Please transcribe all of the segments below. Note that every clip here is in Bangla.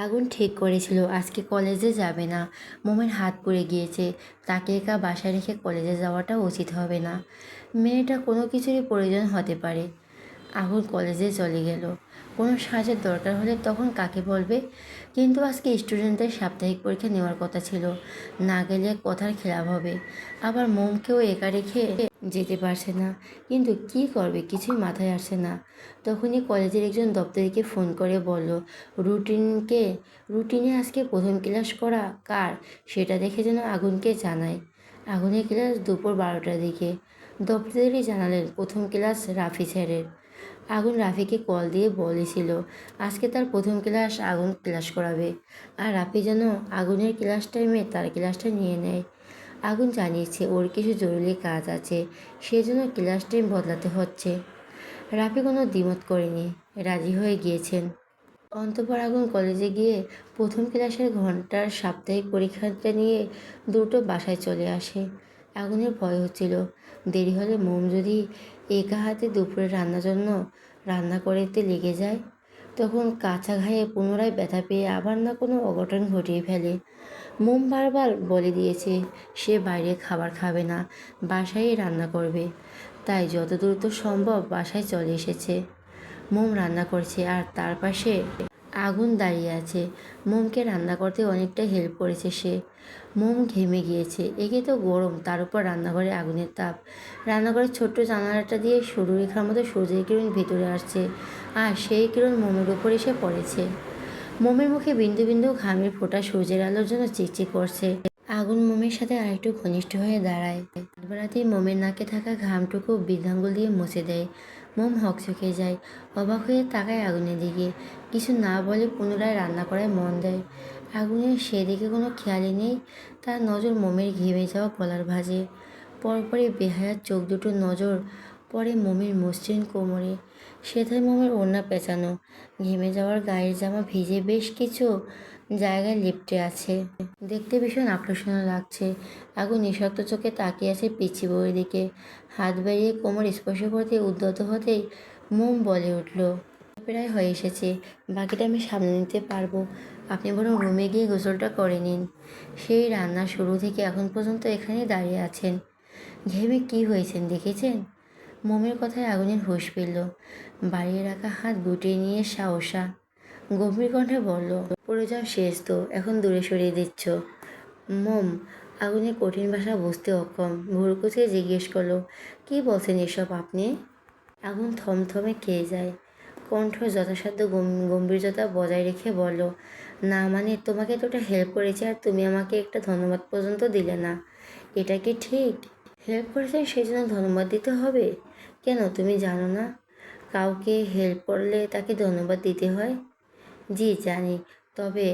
আগুন ঠিক করেছিল আজকে কলেজে যাবে না। মোমের হাত পুড়ে গিয়েছে। তাকে একা বাসায় রেখে কলেজে যাওয়াটা উচিত হবে না। মেয়েটা কোনো কিছুরই প্রয়োজন হতে পারে। আগুন কলেজে চলে গেল। কোনো সাহায্যের দরকার হলে তখন কাকে বলবে? কিন্তু আজকে স্টুডেন্টদের সাপ্তাহিক পরীক্ষা নেওয়ার কথা ছিল। না গেলে কথার খেলাপ হবে। আবার মোমকেও একা রেখে যেতে পারছে না। কিন্তু কি করবে কিছুই মাথায় আসছে না। তখনই কলেজের একজন দপ্তরিকে ফোন করে বলল, রুটিনকে রুটিনে আজকে প্রথম ক্লাস করা কার সেটা দেখে যেন আগুনকে জানায়। আগুনের ক্লাস দুপুর 12টার দিকে। দপ্তরি জানালেন প্রথম ক্লাস রাফি স্যারের। আগুন রাফিকে কল দিয়ে বলেছিল আজকে তার প্রথম ক্লাস আগুন ক্লাস করাবে, আর রাফি যেন আগুনের ক্লাস টাইমে তার ক্লাসটা নিয়ে নেয়। আগুন জানিয়েছে ওর কিছু জরুরি কাজ আছে, সেজন্য ক্লাস টাইম বদলাতে হচ্ছে। রাফি কোনো দ্বিমত করেনি, রাজি হয়ে গিয়েছেন। অন্তঃপর আগুন কলেজে গিয়ে প্রথম ক্লাসের ঘন্টার সাপ্তাহিক পরীক্ষাটা নিয়ে দ্রুত বাসায় চলে আসে। আগুনের ভয় হচ্ছিল দেরি হলে মোম যদি একা হাতে দুপুরে রান্নার জন্য রান্না করতে লেগে যায়, তখন কাঁচা ঘায়ে পুনরায় ব্যথা পেয়ে আবার না কোনো অঘটন ঘটিয়ে ফেলে। মোম বারবার বলে দিয়েছে সে বাইরে খাবার খাবে না, বাসায়ই রান্না করবে। তাই যত দ্রুত সম্ভব বাসায় চলে এসেছে। মোম রান্না করছে আর তার পাশে আগুন দাঁড়িয়ে আছে। মোমকে রান্না করতে অনেকটা হেল্প করেছে সে। মোম ঘেমে গিয়েছে, একে তো গরম, তার উপর রান্নাঘরে আগুনের তাপ। রান্নাঘরের ছোট্ট জানালাটা দিয়ে সরুরেখার মতো সূর্যের কিরণ ভেতরে আসছে, আর সেই কিরণ মোমের উপর এসে পড়েছে। মোমের মুখে বিন্দু বিন্দু ঘামের ফোঁটা সূর্যের আলোর জন্য চিকচিক করছে। আগুন মোমের সাথে আরেকটু ঘনিষ্ঠ হয়ে দাঁড়ায়। বেলাতেই মোমের নাকে থাকা ঘামটুকু বৃদ্ধাঙ্গুল দিয়ে মুছে দেয়। মোম হকচকে যায়, অবাক হয়ে তাকায় আগুনের দিকে। কিছু না বলে পুনরায় রান্না করায় মন দেয়। আগুনের সেদিকে কোনো খেয়ালই নেই। তার নজর মোমের ঘেমে যাওয়া গলার ভাঁজে। পরপরই বেহায়ার চোখ দুটোর নজর পড়ে মোমের মসৃণ কোমরে। সেথায় মোমের ওড়না পেঁচানো, ঘেমে যাওয়ার গায়ের জামা ভিজে বেশ কিছু জায়গায় লেপ্টে আছে। দেখতে ভীষণ আকর্ষণীয় লাগছে। আগুন নিঃশব্দ চোখে তাকিয়ে আছে পিচ্চি বউয়ের দিকে। হাত বাড়িয়ে কোমর স্পর্শ করতে উদ্যত হতেই মোম বলে উঠল, প্রায় হয়ে এসেছে, বাকিটা আমি সামনে নিতে পারবো। আপনি বরং রুমে গিয়ে গোসলটা করে নিন। সেই রান্না শুরু থেকে এখন পর্যন্ত এখানেই দাঁড়িয়ে আছেন, ঘেমে কি হয়েছেন দেখেছেন? মোমের কথায় আগুনের হুঁশ ফিরল। বাড়িয়ে রাখা হাত গুটিয়ে নিয়ে সাহসা গম্ভীর কণ্ঠে বলল, পড়ে যাওয়া শেষ তো, এখন দূরে সরিয়ে দিচ্ছ? মোম আগুনের কঠিন ভাষা বুঝতে অক্ষম, ভুরু কুচকে জিজ্ঞেস করলো, কি বলছেন এসব আপনি? আগুন থমথমে খেয়ে যায়। কণ্ঠ যথাসাধ্য গম্ভীর্যতা বজায় রেখে বলল, না মানে তোমাকে এতটা হেল্প করেছি আর তুমি আমাকে একটা ধন্যবাদ পর্যন্ত দিলে না, এটা কি ঠিক? হেল্প করেছেন সেই জন্য ধন্যবাদ দিতে হবে? কেন তুমি জানো না কাউকে হেল্প করলে তাকে ধন্যবাদ দিতে হয়? জি জানি, তবে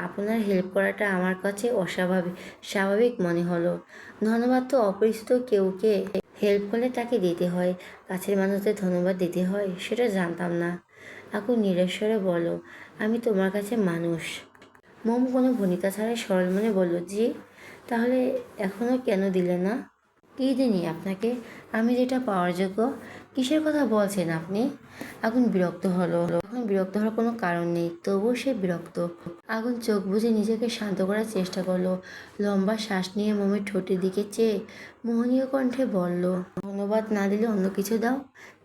আপনার হেল্প করাটা আমার কাছে স্বাভাবিক মনে হলো। ধন্যবাদ তো অপরিচিত কেউকে হেল্প করলে তাকে দিতে হয়, কাছের মানুষদের ধন্যবাদ দিতে হয় সেটা জানতাম না। আগুন নিরেশ্বরে বলো, আমি তোমার কাছে মানুষ। মোম কোনো ভনিতা ছাড়াই সরল মনে বলল, জি। তাহলে এখনও কেন দিলে না? কী দিনই আপনাকে, আমি যেটা পাওয়ার যোগ্য? কিসের কথা বলছেন আপনি? আগুন বিরক্ত হলো। এখন বিরক্ত হওয়ার কোনো কারণ নেই, তবুও সে বিরক্ত। আগুন চোখ বুজে নিজেকে শান্ত করার চেষ্টা করলো। লম্বা শ্বাস নিয়ে মোমের ঠোঁটের দিকে চেয়ে মোহনীয় কণ্ঠে বলল, ধন্যবাদ না দিলে অন্য কিছু দাও।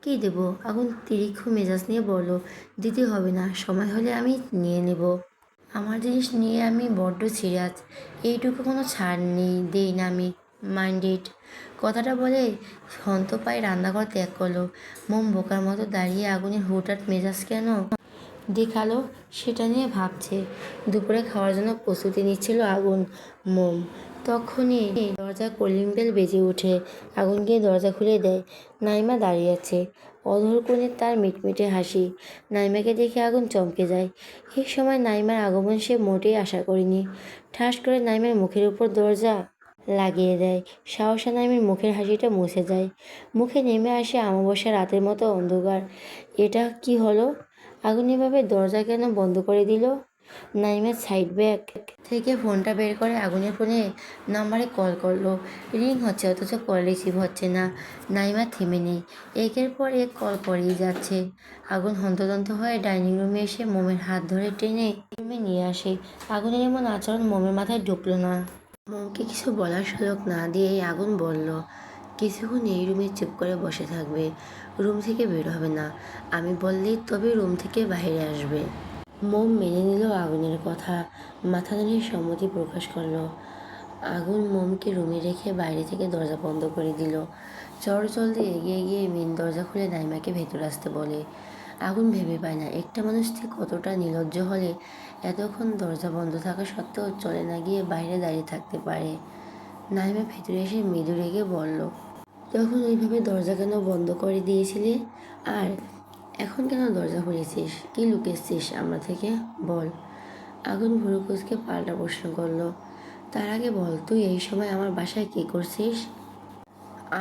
কী দেব? আগুন তিরিক্ষ মেজাজ নিয়ে বলল, দিতে হবে না, সময় হলে আমি নিয়ে নেব। আমার জিনিস নিয়ে আমি বড্ড সিরিয়াস, এইটুকু কোনো ছাড় নেই দেই না আমি। মাইন্ডেড। কথাটা বলে হন্ত পায়ে রান্নাঘর ত্যাগ করলো। মোম বোকার মতো দাঁড়িয়ে আগুনের হুটহাট মেজাজ কেন দেখালো সেটা নিয়ে ভাবছে। দুপুরে খাওয়ার জন্য প্রস্তুতি নিচ্ছিল আগুন। মোম তখনই দরজার কলিং বেল বেজে ওঠে। আগুন গিয়ে দরজা খুলে দেয়। নাইমা দাঁড়িয়ে আছে, অধর কোণে তার মিটমিটে হাসি। নাইমাকে দেখে আগুন চমকে যায়। এই সময় নাইমার আগমন সে মোটেই আশা করেনি। ঠাস করে নাইমার মুখের উপর দরজা লাগিয়ে দেয়। সাহসা নাইমের মুখের হাসিটা মুছে যায়। মুখে নেমে আসে অমাবস্যা রাতের মতো অন্ধকার। এটা কি হলো? আগুন এভাবে দরজা কেন বন্ধ করে দিল? নাইমের সাইড ব্যাগ থেকে ফোনটা বের করে আগুনের ফোনে নাম্বারে কল করলো। রিং হচ্ছে অথচ কল রিসিভ হচ্ছে না। নাইমা থেমে নেই, একের পর এক কল করেই যাচ্ছে। আগুন হন্তদন্ত হয়ে ডাইনিং রুমে এসে মোমের হাত ধরে টেনে রুমে নিয়ে আসে। আগুনের এমন আচরণ মোমের মাথায় ঢুকলো না। মোমকে কিছু বলার সুযোগ না দিয়েই আগুন বলল, কিছুক্ষণ এই রুমে চুপ করে বসে থাকবে, রুম থেকে বের হবে না। আমি বললেই তবে রুম থেকে বাইরে আসবে। মোম মেনে নিল আগুনের কথা, মাথা নাড়িয়ে সম্মতি প্রকাশ করলো। আগুন মোমকে রুমে রেখে বাইরে থেকে দরজা বন্ধ করে দিল। চটজলদি এগিয়ে গিয়ে মেন দরজা খুলে নাইমাকে ভেতর আসতে বলে। আগুন ভেবে পায় না একটা মানুষ ঠিক কতটা নির্লজ্জ হলে এতক্ষণ দরজা বন্ধ থাকা সত্ত্বেও চলে না গিয়ে বাইরে দাঁড়িয়ে থাকতে পারে। নাইমা ভেতরে এসে মৃদু রেগে বলল, তখন ওইভাবে দরজা কেন বন্ধ করে দিয়েছিলে? আর এখন কেন দরজা খুলেছিস? কি লুকিয়েছিস আমরা থেকে? বল। আগুন ভুরু কুঁচকে পাল্টা প্রশ্ন করলো, তার আগে বল, তুই এই সময় আমার বাসায় কী করছিস?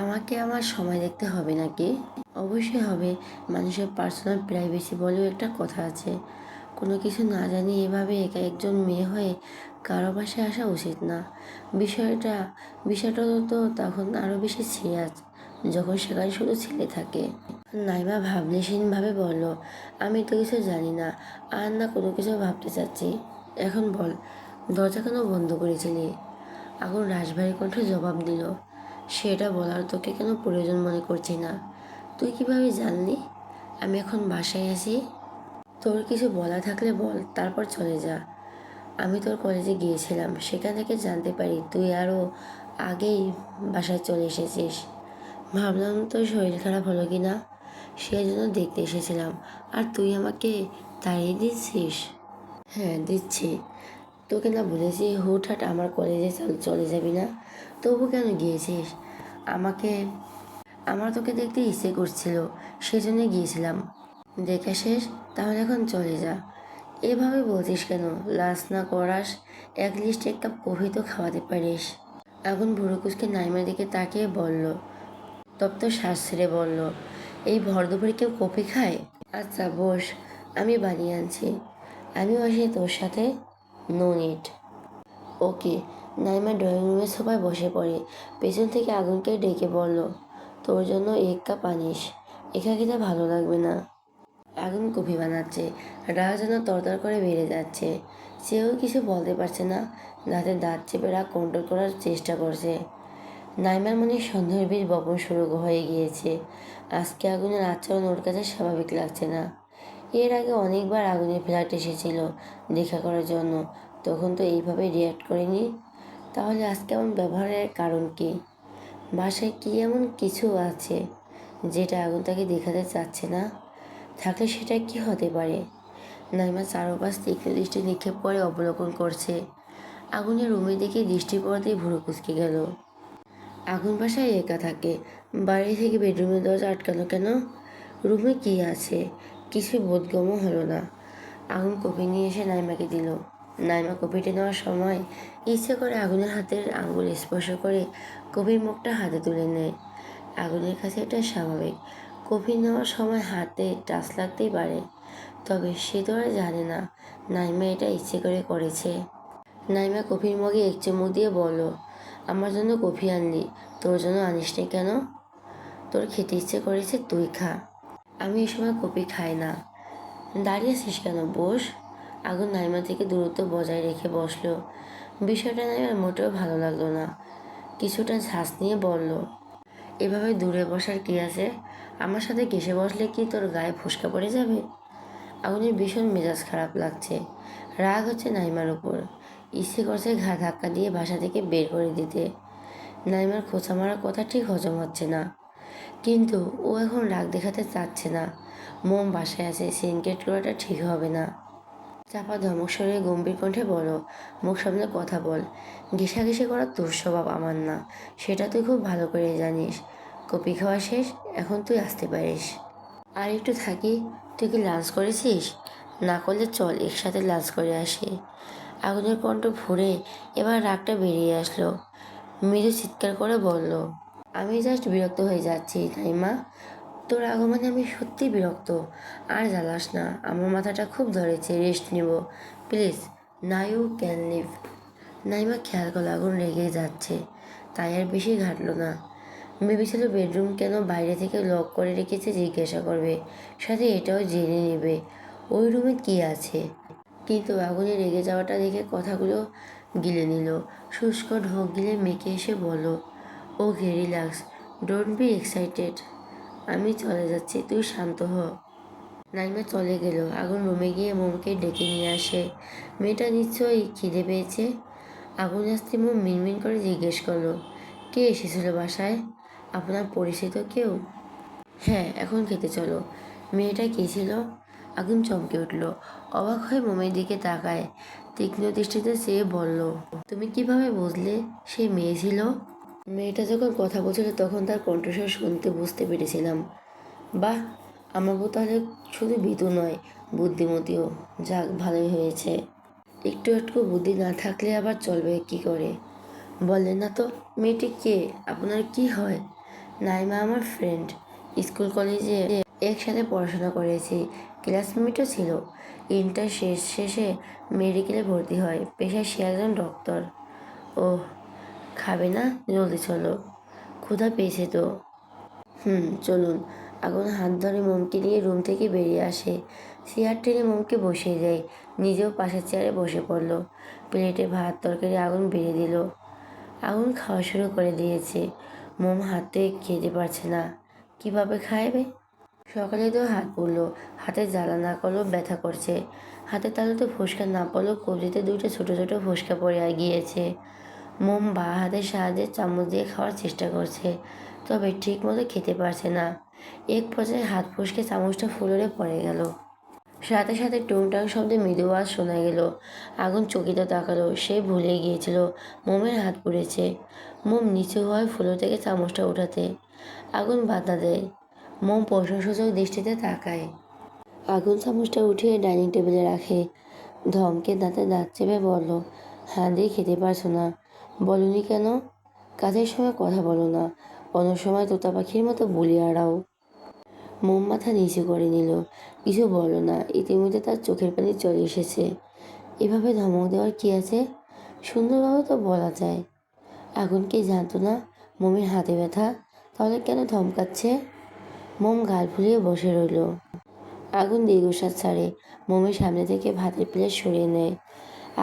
আমাকে আমার সময় দেখতে হবে নাকি? অবশ্যই হবে, মানুষের পার্সোনাল প্রাইভেসি বলেও একটা কথা আছে। কোনো কিছু না জানি এভাবে একা একজন মেয়ে হয়ে কারো বাসায় আসা উচিত না। বিষয়টা বিষয়টা তো তখন আরও বেশি সিরিয়াস যখন সেখানে শুধু ছেলে থাকে। নাইমা ভাবলেশীনভাবে বলল, আমি তো কিছু জানি না আর না কোনো কিছু ভাবতে চাচ্ছি। এখন বল, দরজা কেন বন্ধ করেছিলি? আগুন রাশভারী কণ্ঠে জবাব দিল, সেটা বলার তোকে কেন প্রয়োজন মনে করছি না। তুই কিভাবে জানলি আমি এখন বাসায় আছি? তোর কিছু বলা থাকলে বল, তারপর চলে যা। আমি তোর কলেজে গিয়েছিলাম, সেখান থেকে জানতে পারি তুই আরও আগেই বাসায় চলে এসেছিস। ভাবলাম তোর শরীর খারাপ হলো কি না, সেজন্য দেখতে এসেছিলাম। আর তুই আমাকে তাড়িয়ে দিচ্ছিস? হ্যাঁ দিচ্ছি। তোকে না বলেছি হুটহাট আমার কলেজে চলে যাবি না? তবু কেন গিয়েছিস? আমাকে আমার তোকে দেখতে ইচ্ছে করছিল, সেজন্য গিয়েছিলাম। দেখা শেষ, তাহলে এখন চলে যা। এভাবে বলছিস কেন? লাঞ্চ না করাস? অ্যাটলিস্ট এক কাপ কফি তো খাওয়াতে পারিস। আগুন ভুরুকুচকে নাইমার দিকে তাকিয়ে বলল, তপ্ত শ্বাস ছেড়ে বলল, এই ভর দুপুরে কেউ কফি খায়? আচ্ছা বস, আমি বানিয়ে আনছি। আমিও আসি তোর সাথে? No need. Okay. Naima drawing রুমের সোফায় বসে পড়ে। পেছন থেকে আগুনকে ডেকে বলল, তোর জন্য এক কাপ আনিস, একাকিতে ভালো লাগবে না। আগুন কফি বানাচ্ছে, রাগ যেন তরতর করে বেড়ে যাচ্ছে। সেও কিছু বলতে পারছে না, দাঁতে দাঁত চেপে রাগ কন্ট্রোল করার চেষ্টা করছে। নাইমার মনে সন্দেহের বীজ বপন শুরু হয়ে গিয়েছে। আজকে আগুনের আচরণ ওর কাছে স্বাভাবিক লাগছে না। এর আগে অনেকবার আগুনের ফ্ল্যাট এসেছিল দেখা করার জন্য, তখন তো এইভাবে রিয়্যাক্ট করেনি। তাহলে আজকে এমন ব্যবহারের কারণ কি? বাসায় কি এমন কিছু আছে যেটা আগুন তাকে দেখাতে চাচ্ছে না? থাকলে সেটা কি হতে পারে? নাইমা চারপাশ তীক্ষ্ণ দৃষ্টি নিক্ষেপ করে অবলোকন করছে। আগুনের রুমে দেখে দৃষ্টি পড়তেই ভুরু কুঁচকে গেল। আগুন বাসায় একা থাকে, বাইরে থেকে বেডরুমের দরজা আটকানো কেন? রুমে কি আছে? কিছু বোধগম্য হলো না। আগুন কফি নিয়ে এসে নাইমাকে দিল। নাইমা কফিটি নেওয়ার সময় ইচ্ছে করে আগুনের হাতের আঙুল স্পর্শ করে কফির মুখটা হাতে তুলে নেয়। আগুনের কাছে এটা স্বাভাবিক, কফি নেওয়ার সময় হাতে টাচ লাগতেই পারে। তবে সে তো আর জানে না নাইমা এটা ইচ্ছে করে করেছে। নাইমা কফির মগে এক চুমুক দিয়ে বলল, আমার জন্য কফি আনলি, তোর জন্য আনিসনি কেন? তোর খেতে ইচ্ছে করেছে, তুই খা। আমি এই সময় কফি খাই না। দাঁড়িয়েছিস কেন? বস। আগুন নাইমা থেকে দূরত্ব বজায় রেখে বসলো। বিষয়টা নাইমার মোটেও ভালো লাগলো না। কিছুটা ঝাঁস নিয়ে বলল, এভাবে দূরে বসার কি আছে? আমার সাথে ঘেঁষে বসলে কি তোর গায়ে ফোসকা পড়ে যাবে? আগুনের ভীষণ মেজাজ খারাপ লাগছে, রাগ হচ্ছে নাইমার উপর। ইচ্ছে করছে ঘা ধাক্কা দিয়ে বাসা থেকে বের করে দিতে। নাইমার খোঁচা মারার কথা ঠিক হজম হচ্ছে না, কিন্তু ও এখন রাগ দেখাতে চাচ্ছে না। মোম বাসায় আছে, সিনক্রেট করাটা ঠিক হবে না। চাপা ধমক সরে গম্ভীর কণ্ঠে বলো, মুখ সামনে কথা বল। ঘেঁষাঘেঁষি করা তোর স্বভাব, আমার না, সেটা তুই খুব ভালো করে জানিস। কপি খাওয়া শেষ, এখন তুই আসতে পারিস। আর একটু থাকি। তুই কি লাঞ্চ করেছিস? না করলে চল একসাথে লাঞ্চ করে আসি। আগুনের কণ্ঠ ফুঁড়ে এবার রাগটা বেরিয়ে আসলো। মৃদু চিৎকার করে বলল, আমি জাস্ট বিরক্ত হয়ে যাচ্ছি নাইমা, তোর আগমনে আমি সত্যি বিরক্ত। আর জ্বালাস না, আমার মাথাটা খুব ধরেছে, রেস্ট নিব, প্লিজ, না ইউ ক্যান লিভ। নাইমা খেয়াল করলো আগুন রেগে যাচ্ছে, তাই আর বেশি ঘাটলো না। ভেবেছিল বেডরুম কেন বাইরে থেকে লক করে রেখেছে জিজ্ঞাসা করবে, সাথে এটাও জেনে নেবে ওই রুমে কি আছে। কিন্তু আগুনে রেগে যাওয়াটা দেখে কথাগুলো গিলে নিল। শুষ্ক ঢোক গিলে মেকে এসে বলল, okay relax, don't be excited. আমি চলে যাচ্ছি, তুই শান্ত হ। নাইমা চলে গেল। আগুন রুমে গিয়ে মোমকে ডেকে নিয়ে আসে। মেয়েটা নিশ্চয়ই খিদে পেয়েছে। আগুন আসতে মোম মিনমিন করে জিজ্ঞেস করলো, কে এসেছিল বাসায়? আপনার পরিচিত কেউ? হ্যাঁ, এখন খেতে চলো। মেয়েটা কে ছিল? আগুন চমকে উঠল, অবাক হয়ে মোমের দিকে তাকায়, তীক্ষ্ণ দৃষ্টিতে চেয়ে বলল, তুমি কিভাবে বুঝলে সে মেয়ে ছিল? মেয়েটা যখন কথা বলছিল তখন তার কণ্ঠস্বর শুনতে বুঝতে পেরেছিলাম। বাহ, আমার বউ তাহলে শুধু ভীতু নয়, বুদ্ধিমতীও। যাক, ভালোই হয়েছে। একটু একটু বুদ্ধি না থাকলে আবার চলবে কি করে? বললেন না তো। মেয়েটি কে? আপনার কি হয়? নাইমা আমার ফ্রেন্ড, স্কুল কলেজে একসাথে পড়াশোনা করেছি, ক্লাসমেটও ছিল। ইন্টার শেষে মেডিকেলে ভর্তি হয়, পেশায় সে একজন ডক্টর। ওহ, খাবে না? জলদি চলো, ক্ষুধা পেয়েছে তো। চলুন। আগুন হাত ধরে মোমকে নিয়ে রুম থেকে বেরিয়ে আসে, চেয়ার টেনে মোমকে বসিয়ে দেয়, নিজেও পাশের চেয়ারে বসে পড়ল। প্লেটে ভাত তরকারি আগুন বেড়ে দিল। আগুন খাওয়া শুরু করে দিয়েছে। মোম হাতে খেতে পারছে না, কিভাবে খাইবে? সকালে তো হাত পড়লো, হাতে জ্বালা না করলেও ব্যথা করছে। হাতের তালুতে ফোসকা না পড়লেও কবজিতে দুইটা ছোট ছোট ফোসকা পড়ে গিয়েছে। মোম বা হাতের সাহায্যে চামচ দিয়ে খাওয়ার চেষ্টা করছে, তবে ঠিক মতো খেতে পারছে না। এক পর্যায়ে হাত ফসকে চামচটা ফ্লোরে পড়ে গেল। সাথে সাথে টুংটাং শব্দে মৃদু আওয়াজ শোনা গেল। আগুন চকিত তাকালো, সে ভুলে গিয়েছিল মোমের হাত পুড়েছে। মোম নিচু হয় ফ্লোর থেকে চামচটা উঠাতে। আগুন বাধা দেয়। মোম প্রশংসূচক দৃষ্টিতে তাকায়। আগুন চামচটা উঠিয়ে ডাইনিং টেবিলে রাখে। ধমকে দাঁতে দাঁত চেপে বলল, হাত দিয়ে খেতে পারছো না? বলনি কেন? কাজের সময় কথা বলো না, অন্য সময় তোতা পাখির মতো বুলি আড়াও। মোম মাথা নিচু করে নিল, কিছু বলল না। ইতিমধ্যে তার চোখের পানি চলে এসেছে। এভাবে ধমক দেওয়ার কি আছে? সুন্দরভাবে তো বলা যায়। আগুন কি জানতো না মোমের হাতে ব্যথা? তাহলে কেন ধমকাচ্ছে? মোম গাল ফুলিয়ে বসে রইল। আগুন দীর্ঘশ্বাস ছাড়ে, মোমের সামনে থেকে ভাতের প্লেট সরিয়ে নেয়।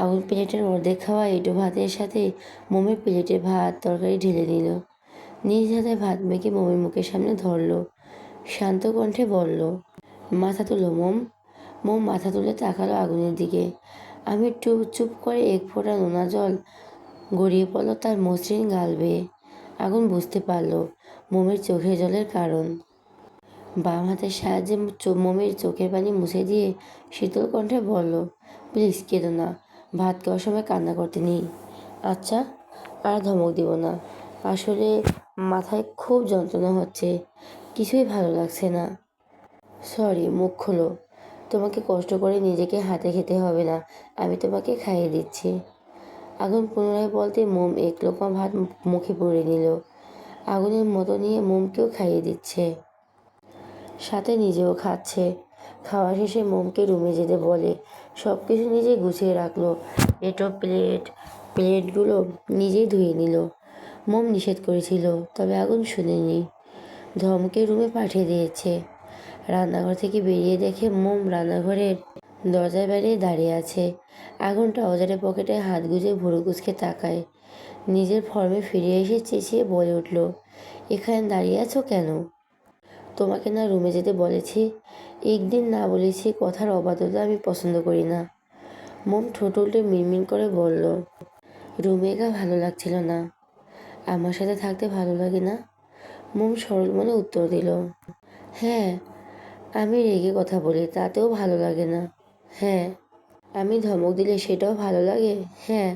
আগুন প্লেটের অর্ধেক খাওয়া এঁটো ভাতের সাথে মোমের প্লেটে ভাত তরকারি ঢেলে দিল। নিজ হাতে ভাত মেখে মোমের মুখের সামনে ধরল। শান্ত কণ্ঠে বলল, মাথা তুলো মোম। মোম মাথা তুলে তাকালো আগুনের দিকে। আমি চুপ করে এক ফোঁটা নোনা জল গড়িয়ে পড়ল তার মসৃণ গাল বেয়ে। আগুন বুঝতে পারল মোমের চোখের জলের কারণ। বাম হাতের সাহায্যে মোমের চোখের পানি মুছে দিয়ে শীতল কণ্ঠে বলল, প্লিজ কেঁদো না, ভাত খাওয়ার সময় কান্না করতে নেই। আচ্ছা, আর ধমক দিব না। আসলে মাথায় খুব যন্ত্রণা হচ্ছে, কিছুই ভালো লাগছে না। সরি, মুখ খোলো। তোমাকে কষ্ট করে নিজেকে হাতে খেতে হবে না, আমি তোমাকে খাইয়ে দিচ্ছি। আগুন পুনরায় বলতে মোম এক লোকমা ভাত মুখে পুরে নিল। আগুনের মতো নিয়ে মোমকেও খাইয়ে দিচ্ছে, সাথে নিজেও খাচ্ছে। খাওয়া শেষে মোমকে রুমে যেতে বলে। সব কিছু নিজে গুছিয়ে রাখলো। প্লেটগুলো নিজেই ধুয়ে নিল। মোম নিষেধ করেছিল, তবে আগুন শুনেনি। ধমকে রুমে পাঠিয়ে দিয়েছে। রান্নাঘর থেকে বেরিয়ে দেখে মোম রান্নাঘরের দরজার বাইরে দাঁড়িয়ে আছে। আগুন ট্রাউজারের পকেটে হাত গুজে ভুরু কুচকে তাকায়। নিজের ফর্মে ফিরে এসে চেঁচিয়ে বলে উঠল, এখানে দাঁড়িয়ে আছো কেন? তোমাকে না রুমে যেতে বলেছি? একদিন না বলেছি কথার অবাধ্যতা আমি পছন্দ করি না। মোম ঠোঁট উল্টে মিনমিন করে বলল, রুমে একা ভালো লাগছিল না। আমার সাথে থাকতে ভালো লাগে না? মোম সরল মনে উত্তর দিল, হ্যাঁ। আমি রেগে কথা বলি, তাতেও ভালো লাগে না। হ্যাঁ। আমি ধমক দিলে সেটাও ভালো লাগে? হ্যাঁ।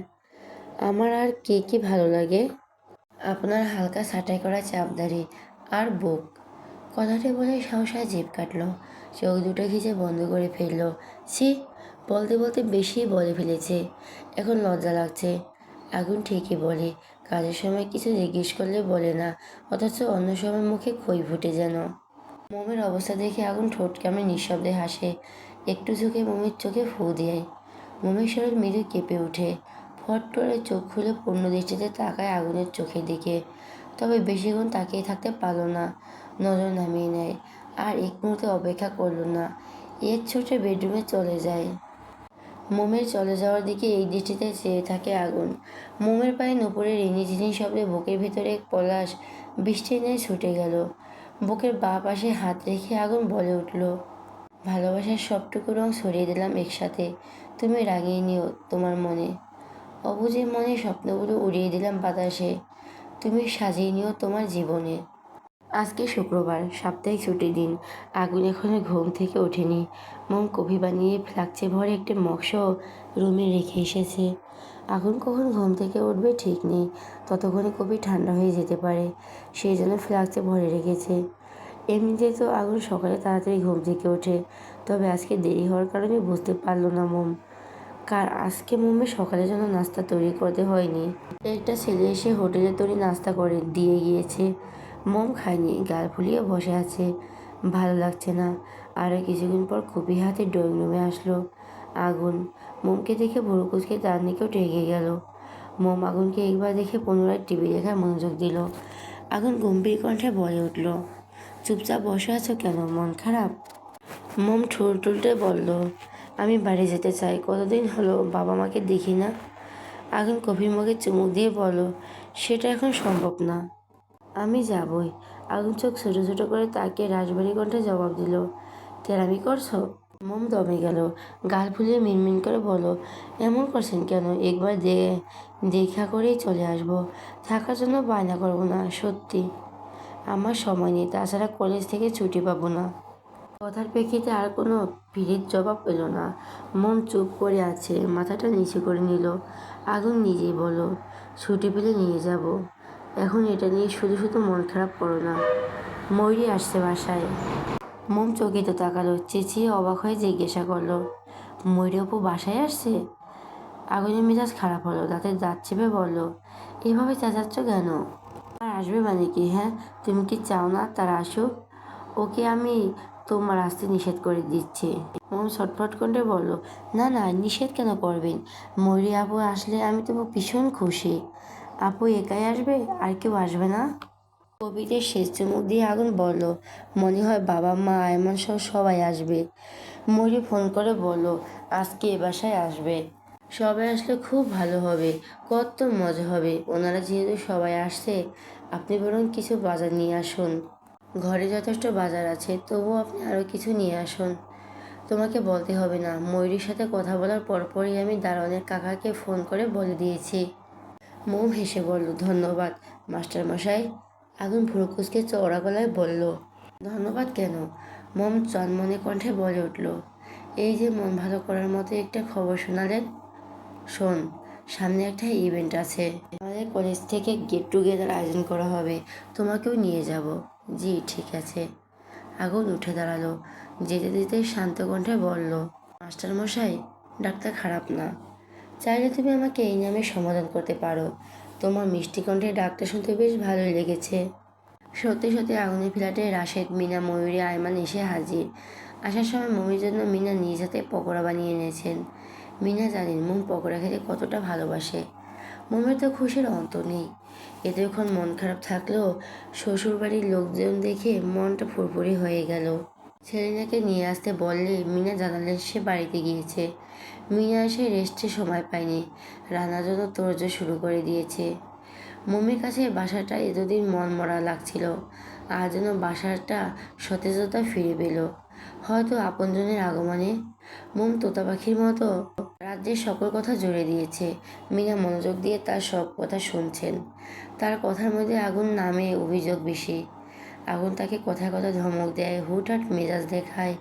আমার আর কি কি ভালো লাগে? আপনার হালকা ছাঁটাই করা চাপদাড়ি আর বুক। কথাটি বলে সহসা জিভ কাটল, চোখ দুটো খিচে বন্ধ করে ফেলল। ছি, বলতে বলতে বেশি বলে ফেলেছে, এখন লজ্জা লাগছে। আগুন ঠিকই বলে, কাজের সময় কিছু জিজ্ঞেস করলে বলে না, অথচ অন্য সময় মুখে খই ফুটে যেন। মোমের অবস্থা দেখে আগুন ঠোঁট কামড়ে নিঃশব্দে হাসে, একটু ঝুঁকে মোমের চোখে ফু দেয়। মোমের শরীর মৃদু কেঁপে ওঠে। ফট করে চোখ খুলে পূর্ণ দৃষ্টিতে তাকায় আগুনের চোখের দিকে। তবে বেশিক্ষণ তাকিয়ে থাকতে পারল না, নজর নামিয়ে নেয়। আর এক মুহূর্তে অপেক্ষা করল না, এক ছুটে বেডরুমে চলে যায়। মোমের চলে যাওয়ার দিকে এই দৃষ্টিতে চেয়ে থাকে আগুন। মোমের পায়ে নুপুরের রিনিঝিনি শব্দে বুকের ভেতরে এক পলাশ বৃষ্টির ন্যায় ছুটে গেল। বুকের বাঁ পাশে হাত রেখে আগুন বলে উঠল, ভালোবাসার সবটুকু রং ছড়িয়ে দিলাম একসাথে, তুমি রাগিয়ে নিও তোমার মনে। অবুঝে মনে স্বপ্নগুলো উড়িয়ে দিলাম বাতাসে, তুমি সাজিয়ে নিও তোমার জীবনে। আজকে শুক্রবার, সাপ্তাহিক ছুটির দিন। আগুন এখনো ঘুম থেকে ওঠেনি। মম কফি বানিয়ে ফ্লাক্সে ভরে একটা মগস রুমে রেখে এসেছে। আগুন কখন ঘুম থেকে উঠবে ঠিক নেই, ততক্ষণে কফি ঠান্ডা হয়ে যেতে পারে, সেই জন্য ফ্লাক্সে ভরে রেখেছে। এমনিতে তো আগুন সকালে তাড়াতাড়ি ঘুম থেকে ওঠে, তবে আজকে দেরি হওয়ার কারণে বুঝতে পারল না মম। আজকে মমের সকালের জন্য নাস্তা তৈরি করতে হয়নি। একটা ছেলে এসে হোটেলে তৈরি নাস্তা করে দিয়ে গিয়েছে। মম খায়নি, গাল ফুলিয়ে বসে আছে, ভালো লাগছে না। আরও কিছুক্ষণ পর কপি হাতে ড্রয়িং রুমে আসলো। আগুন মোমকে দেখে ভুরু কুচকে তার দিকেও টেকে গেল। মোম আগুনকে একবার দেখে পুনরায় টিভি দেখার মনোযোগ দিল। আগুন গম্ভীর কণ্ঠে বলে উঠল, চুপচাপ বসে আছো কেন, মন খারাপ? মোম ঠোঁট উল্টে বলল, আমি বাড়ি যেতে চাই, কতদিন হলো বাবা মাকে দেখি না। আগুন কফির মগে চুমুক দিয়ে বলল, সেটা এখন সম্ভব না। আমি যাবই। আগুন চোখ ছোটো ছোটো করে তাকিয়ে রাশভারী কণ্ঠে জবাব দিল, তেরামি করছো? মোম দমে গেল, গাল ফুলিয়ে মিনমিন করে বলল, এমন করছেন কেন? একবার দেখা করেই চলে আসবো, থাকার জন্য বায়না করবো না, সত্যি। আমার সময় নেই, তাছাড়া কলেজ থেকে ছুটি পাবো না। কথার প্রেক্ষিতে আর কোনো ভিড়ির জবাব পেল না। মন চুপ করে আছে, মাথাটা নিচু করে নিল। আগুন নিজেই বলল, ছুটি পেলে নিয়ে যাব। এখন এটা নিয়ে শুধু শুধু মন খারাপ করো না। ময়ূরী আসছে বাসায়। মোম চকিত তাকালো, চেঁচিয়ে অবাক হয়ে জিজ্ঞাসা করলো, ময়ূরী অপু বাসায় আসছে? আগুনের মেজাজ খারাপ হলো, দাঁতের দাঁত চেপে বলল, এভাবে চেঁচাচ্ছ কেন? আর আসবে মানে কি? হ্যাঁ, তুমি কি চাও না তারা আসুক? ওকে আমি তোমার আসতে নিষেধ করে দিচ্ছি। মোম ছটফট করে বলল, না না, নিষেধ কেন করবেন? ময়ূরী আপু আসলে আমি তো ভীষণ খুশি। আপু একাই আসবে, আর কেউ আসবে না? কবিদের শেষ চুমুক দিয়ে আগুন বলল, মনে হয় বাবা মা আয়মান সহ সবাই আসবে। ময়ূরী ফোন করে বলল, আজকে এ বাসায় আসবে। সবাই আসলে খুব ভালো হবে, কত মজা হবে। ওনারা যেহেতু সবাই আসছে, আপনি বরং কিছু বাজার নিয়ে আসুন। ঘরে যথেষ্ট বাজার আছে, তবুও আপনি আরও কিছু নিয়ে আসুন। তোমাকে বলতে হবে না, ময়ূরীর সাথে কথা বলার পরপরই আমি দারোয়ানের কাকাকে ফোন করে বলে দিয়েছি। মোম হেসে বলল, ধন্যবাদ মাস্টারমশাই। আগুন ভুরু কুঁচকে চওড়া গলায় বলল, ধন্যবাদ কেন? মোম চনমনে কণ্ঠে বলে উঠল, এই যে মন ভালো করার মতো একটা খবর শোনালেন। শোন, সামনে একটা ইভেন্ট আছে, আমাদের কলেজ থেকে গেট টুগেদার আয়োজন করা হবে, তোমাকেও নিয়ে যাব। জি ঠিক আছে। আগুন উঠে দাঁড়ালো, যেতে যেতে শান্ত কণ্ঠে বলল, মাস্টারমশাই, ডাক্তার খারাপ না, চাইলে তুমি আমাকে এই নামে সমাধান করতে পারো। তোমার মিষ্টি কণ্ঠে ডাকটা শুনতে বেশ ভালোই লেগেছে। সত্যি সত্যি আগুনের ফ্ল্যাটে রাশেদ, মিনা, ময়ূরী, আয়মান এসে হাজির। আসার সময় মমির জন্য মিনা নিজ হাতে পকোড়া বানিয়ে এনেছেন। মিনা জানেন মোম পকোড়া খেতে কতটা ভালোবাসে। মোমের তো খুশির অন্ত নেই। এতক্ষণ মন খারাপ থাকলেও শ্বশুরবাড়ির লোকজন দেখে মনটা ফুরফুরে হয়ে গেল। সেলিনাকে নিয়ে আসতে বললে মিনা জানালেন সে বাড়িতে গিয়েছে। মিনা এসে রেস্টে সময় পায়নি, রান্নার জন্য তোড়জোড় শুরু করে দিয়েছে। মমির কাছে বাসাটা এতদিন মনমরা লাগছিল, আর যেন বাসাটা সতেজতা ফিরে পেল, হয়তো আপনজনের আগমনে। মোম তোতা পাখির মতো রাজ্যের সকল কথা জুড়ে দিয়েছে। মিনা মনোযোগ দিয়ে তার সব কথা শুনছেন। তার কথার মধ্যে আগুন নামে অভিযোগ বেশি। আগুন তাকে কথায় কথা ধমক দেয়, হুটহাট মেজাজ দেখায়,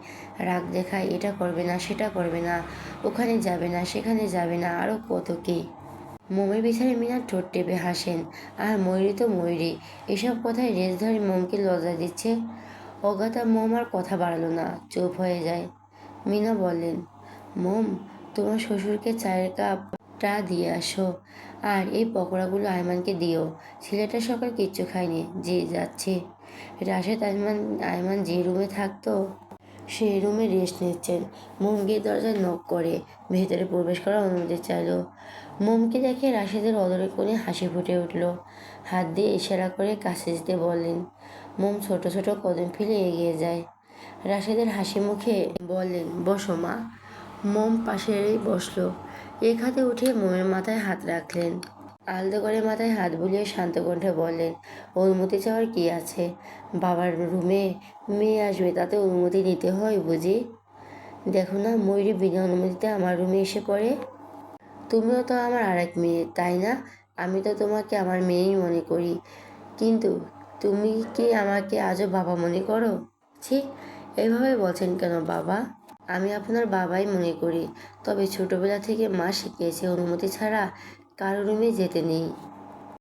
রাগ দেখায়, এটা করবে না, সেটা করবে না, ওখানে যাবে না, সেখানে যাবে না, আরও কত কী। মোমের পিছনে মিনা ঠোঁট টেপে হাসেন, আর ময়ূরী তো ময়ূরী, এসব কথায় রেশ ধরে মোমকে লজ্জা দিচ্ছে। অজ্ঞাতা মোম আর কথা বাড়ালো না, চুপ হয়ে যায়। মিনা বললেন, মোম, তোমার শ্বশুরকে চায়ের কাপটা দিয়ে আসো, আর এই পকোড়াগুলো আয়মানকে দিও। ছেলেটা সকাল কিচ্ছু খায়নি। জি যাচ্ছি। রাশেদ আয়মান আয়মান যে রুমে থাকতো সেই রুমে রেস্ট নিচ্ছেন। মোম গিয়ে দরজায় নক করে ভেতরে প্রবেশ করার অনুমতি চাইল। মোমকে দেখে রাশেদের অদরে কোণে হাসি ফুটে উঠল। হাত দিয়ে ইশারা করে কাছে যেতে বললেন। মোম ছোট ছোট কদম ফেলে এগিয়ে যায়। রাশেদের হাসি মুখে বললেন, বসো মা। মোম পাশেই বসলো। এক হাতে উঠে মোমের মাথায় হাত রাখলেন। আলতো করে মাথায় হাত বুলিয়ে শান্ত কণ্ঠে বললেন, অনুমতি চাওয়ার কি আছে? বাবার রুমে মেয়ে আসবে, তাতে অনুমতি নিতে হয় বুঝি? দেখো না, ময়ূরী বিনা অনুমতিতে আমার রুমে এসে পড়ে। তুমিও তো আমার আরেক মেয়ে, তাই না? আমি তো তোমাকে আমার মেয়েই মনে করি, কিন্তু তুমি কি আমাকে আজও বাবা মনে করো? ছি, এভাবে বলছেন কেন বাবা? আমি আপনার বাবাই মনে করি, তবে ছোটবেলা থেকে মা শিখিয়েছে অনুমতি ছাড়া কারো রুমে যেতে নেই।